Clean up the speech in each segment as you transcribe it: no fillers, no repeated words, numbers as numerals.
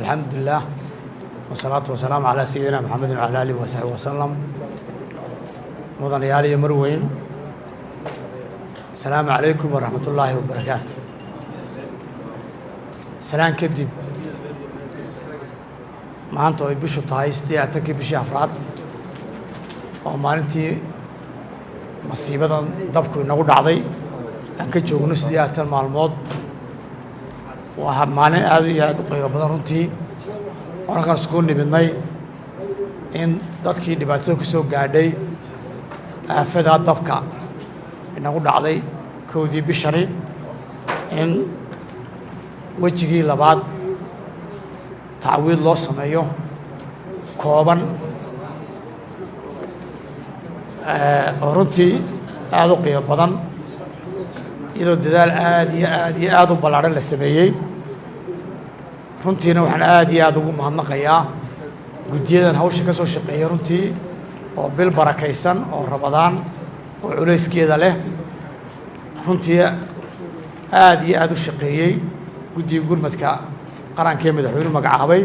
الحمد لله والصلاة والسلام على سيدنا محمد وعلى آله وصحبه وسلم. مدن يالي مروين، السلام عليكم ورحمة الله وبركاته. سلام كدب ما أنتوا يبشوا طايستي أتكي بشي أفراد وما أنتي مصيبة ضبكوا نقول عضي أنك تجونوا سديات المعلومات وهمانة هذه يا دقيقة بدرنتي وأنا كان سكوني بالناي إن ضدكي دبعتوك سوق قاعدي أفدا ضبكا إن نقول عضي كودي بشري إن وجهي لبعض تعويض الله سمايو كوبان runtii aad u qiimo badan iyadoo dadaal aad iyo aad u ballaaran la sameeyey runtiina waxaan aad iyo aad ugu mahadnaqayaa guddiyadan hawsha ka soo shaqeeya runtii oo bil barakaysan oo Ramadaan oo culayskeeda leh runtii aad iyo aad u shaqeeyey guddiga gurmadka qaranka ee madaxweynuhu magacaabay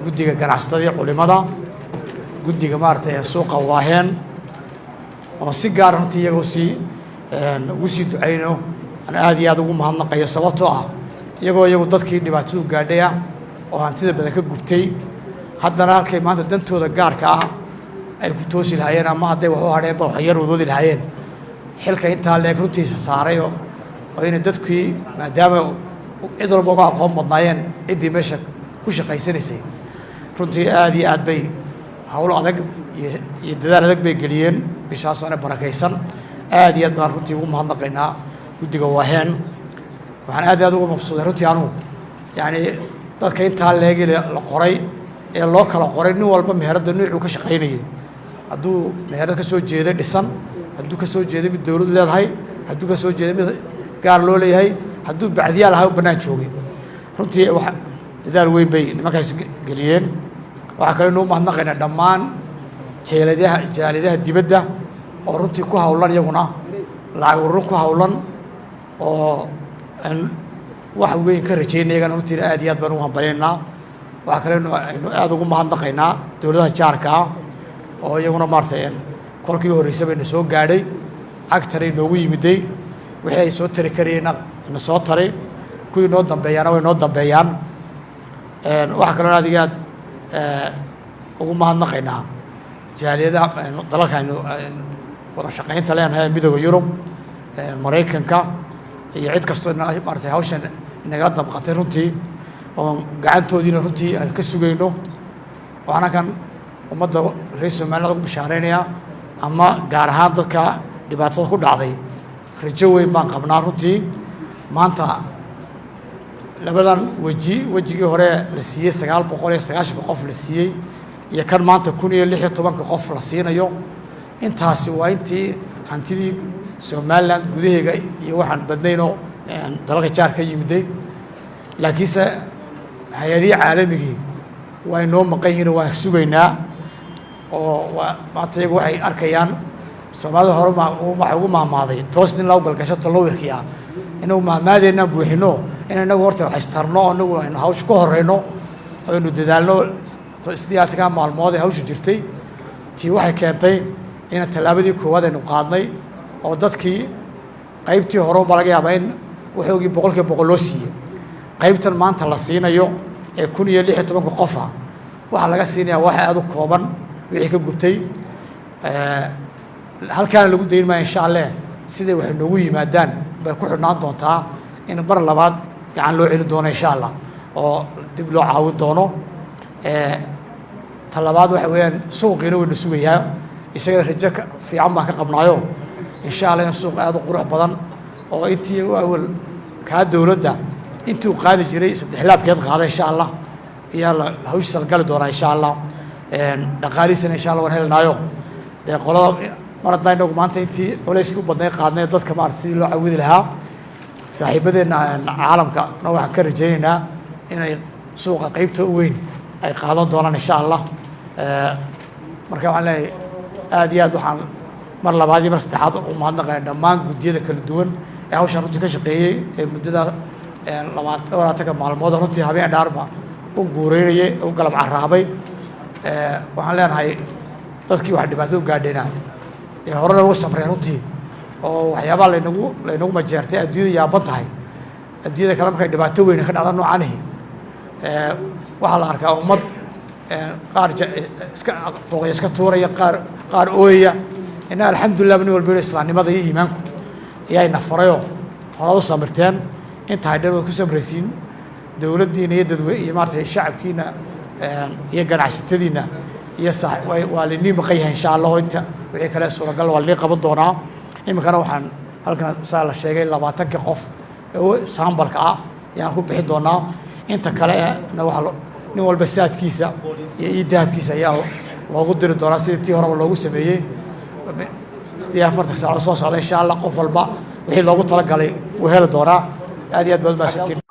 guddiga ganacsatada culimada guddiga maartay suuqa waaheen oo si gaar ah runtii ugu sii ducayno aan aad iyo aad ugu mahadnaqayo sababtoo ah iyagu dadkii dhibaatadu gaadhay oo hantida badan ka gubtay haddana halkay maanta dantooda gaarka ah ay ku toosi lahaayeen ama hadday wax u hadheen ba wax yar wadoodi lahaayeen xilka intaa leeg runtiisa saaray oo inay dadkii maadaama cid walba uga aqoon badnaayeen ciddii meesha ku shaqaysanaysay runtii aad iyo aad bay hawl adag iyo dadaal adag bay geliyeen bishaas oo barakaysan aad iyo aad baan runtii ugu mahadnaqaynaa guddiga waaheen waxaan aad iyo aad ugu mabsuuday runtii anugu yacni dadka intaa leegi la qoray ee loo kala qoray nin walba meherada nuucuu ka shaqaynayay hadduu meherad ka soo jeeday dhisan hadduu ka soo jeeday mid dowlad leedahay hadduu ka soo jeeday mid gaar loo leeyahay hadduu bacdiyaal ahaa u bannaan joogay runtii wax dadaal weyn bay nimankaas geliyeen waxaa kale inuu mahadnaqaynaa dhammaan jaaliyadaha dibadda oo runtii ku hawlan iyaguna lacag ururin ku hawlan oo aan wax weyn ka rajaynay iyagana runtiina aad iyo aad baan ugu hambalyaynaa waxaa kale aynu aad ugu mahadnaqaynaa dowladaha jaarka ah oo iyaguna maartay kolkii horreysay bayna soo gaadhay agtana inoogu yimiday wixii ay soo tari karayeenna ina soo taray kuwii noo dambeeyaana way noo dambeeyaan waxaa kaloo aad iyo aad ugu mahadnaqaynaa jaaliyadaha dalalka aynu wada shaqaynta leenahay midooda Yurub Maraykanka iyo cid kastoo maartay hawshan inaga damqatay runtii oo gacantoodiina runtii ay ka sugayno waxaana kan ummadda reer Soomaaliya ugu bishaareynaya ama gaar ahaan dadka dhibaatada ku dhacday rajo weyn baan qabnaa runtii maanta labadan wejigii hore la siiyey 990 qof la siiyey iyo kan maanta 1016 qof la siinayo intaasi waa intii hantidii Somaliland gudaheega iyo waxaan badnayno dalalka jaar ka yimiday laakiinse hay'adaha caalamiga waa inoo maqan yihiin waa sugaynaa oo maanta iyagu waxay arkayaan Soomaalida hore waxa ugu maamaaday toos nin loo galgasho talowirkiya inuu maamaadeena buuxino inagu horta wax istarno anagu aynu hawsh ku horeyno aynu dadaalno sidii maalmood ay hawshu jirtay tii waxay keentay in talaabadii koowaad aynu qaadnay oo dadkii qaybtii hore laga yaabay in waxoogii 100% loo siiyay qaybtan maanta la siinayo ee 1016 qof ah waxa laga siinayaa wax aad u kooban wixii ka gubtay halkaan lagu dayn ma insha Allah sidii wax noogu yimaadaan bay ku xidhnaan doontaa in bar labaad gacan loo celin doono insha Allah oo dib loo caawin doono talabaad waxa weeyaan suuqiina wuu sugayaa isaga rajo fiican baan ka qabnaayo insha Allah in suuq aad u qurux badan oo intii awal ka dawladda intuu qaadi jiray saddex laabkeed qaada insha Allah iyo la hawsha gali doona insha Allah dhaqaalihiisana insha Allah waan helnaayo qolada maradayna maanta intii culayska u badnay qaadnay dadka maar sidii loo caawidi lahaa saaxiibadeena caalamka waxaan ka rajaynaynaa inay suuqa qaybta weyn ay qaadan doonaan insha Allah marka waxaan leeyahay aad iyo aad waxaan mar labaad iyo mar saddexaad u mahadnaqaynaa dhammaan guddiyada kala duwan hawshan runtii ka shaqeeyey muddada 20 maalmood runtii habeen dhaarba u guureynayay u galab caraabay waxaan leenahay dadkii wax dhibaato u gaadhayna ee hore looga samreen runtii oo waxyaabaha laynagu majeertay adduunyada yaaban tahay adduunyada kale markay dhibaato weyne ka dhacda noocanihi waxaa la arkaa ummad qaar iska fooqya iska tuuraya qaar ooyaya inna alxamdulillah nin walba islaamnimada iyo iimaanku ayayna farayoo horaad u samirteen intahay dhan waad ku samraysiin dowladdiina iyo iyo maaragtay shacabkiina iyo ganacsatadiina iyo waa linii maqan yahay insha allah inta wixii kale suuragal waa linii qaban doonaa iminkana waxaan halkan saa la sheegay 20 qof ee saambalka ah ayaan ku bixin doonaa inta kale waxaa nin walba saadkiisa iyo dahabkiisa ayaa loogu diri doonaa sidii tii horeba loogu sameeyey 48 saacadood soo socda insha allah qof walba wixii loogu talagalay wuu heli doonaa aad iyo aad baad mahadsantiin